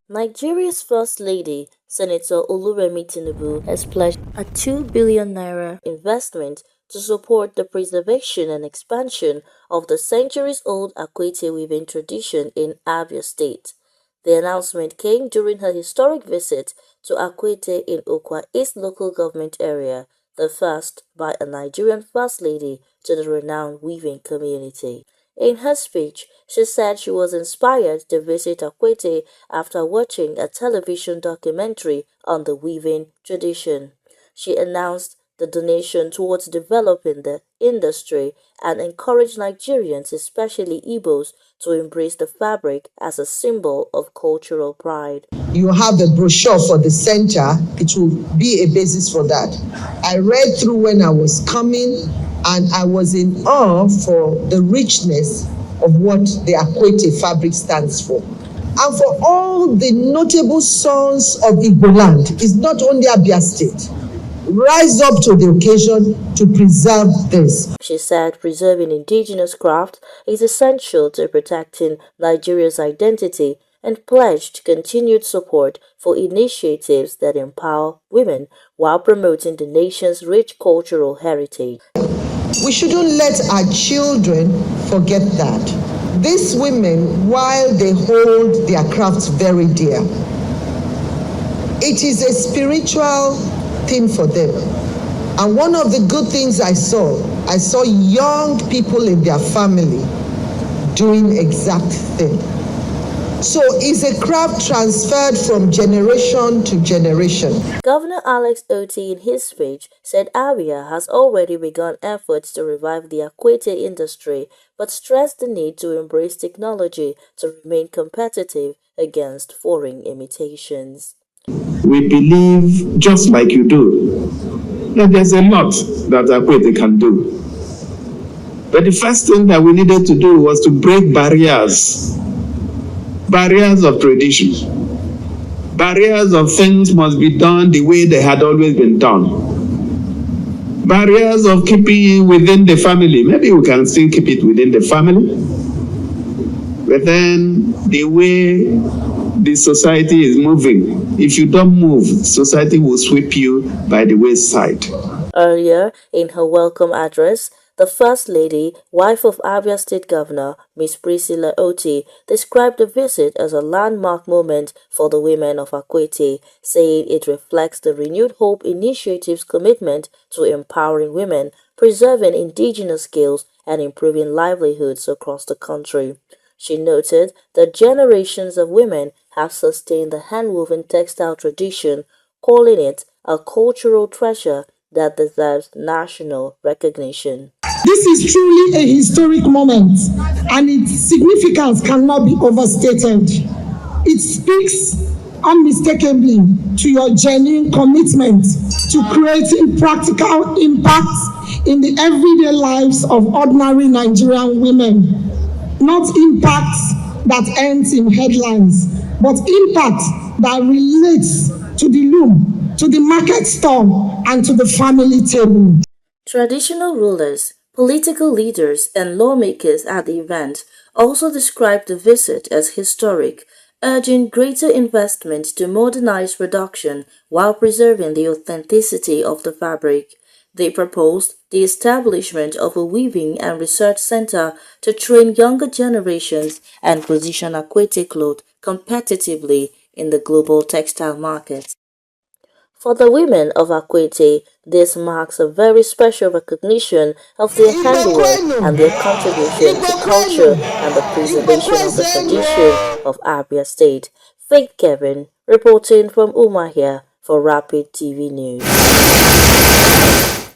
Nigeria's First Lady, Senator Oluremi Tinubu, has pledged a 2 billion naira investment to support the preservation and expansion of the centuries-old Akwete weaving tradition in Abia State. The announcement came during her historic visit to Akwete in Okwa East local government area, the first by a Nigerian First Lady to the renowned weaving community. In her speech, she said she was inspired to visit Akwete after watching a television documentary on the weaving tradition. She announced the donation towards developing the industry and encouraged Nigerians, especially Igbos, to embrace the fabric as a symbol of cultural pride. You have a brochure for the center, it will be a basis for that. I read through when I was coming and I was in awe for the richness of what the Akwete fabric stands for. And for all the notable sons of Igbo land, it's not only Abia'S State. Rise up to the occasion to preserve this. She said preserving indigenous craft is essential to protecting Nigeria's identity and pledged continued support for initiatives that empower women while promoting the nation's rich cultural heritage. We shouldn't let our children forget that. These women, while they hold their crafts very dear, it is a spiritual thing for them. And one of the good things I saw young people in their family doing exact thing. So is a craft transferred from generation to generation. Governor Alex Otti in his speech said Abia has already begun efforts to revive the Akwete industry, but stressed the need to embrace technology to remain competitive against foreign imitations. We believe, just like you do, that there's a lot that Akwete can do. But the first thing that we needed to do was to break barriers of tradition, barriers of things must be done the way they had always been done, barriers of keeping it within the family. Maybe we can still keep it within the family, but then the way the society is moving, if you don't move, society will sweep you by the wayside. Earlier, in her welcome address, the First Lady, wife of Abia State Governor, Ms. Priscilla Otti, described the visit as a landmark moment for the women of Akwete, saying it reflects the renewed Hope Initiative's commitment to empowering women, preserving indigenous skills, and improving livelihoods across the country. She noted that generations of women have sustained the handwoven textile tradition, calling it a cultural treasure that deserves national recognition. This is truly a historic moment, and its significance cannot be overstated. It speaks unmistakably to your genuine commitment to creating practical impacts in the everyday lives of ordinary Nigerian women. Not impacts that ends in headlines, but impact that relates to the loom, to the market stall, and to the family table. Traditional rulers, political leaders, and lawmakers at the event also described the visit as historic, urging greater investment to modernize production while preserving the authenticity of the fabric. They proposed the establishment of a weaving and research center to train younger generations and position Akwete cloth competitively in the global textile market. For the women of Akwete, this marks a very special recognition of their handiwork and their contribution to culture and the preservation of the tradition of Abia State. Faith Kevin, reporting from Umahia for Rapid TV News.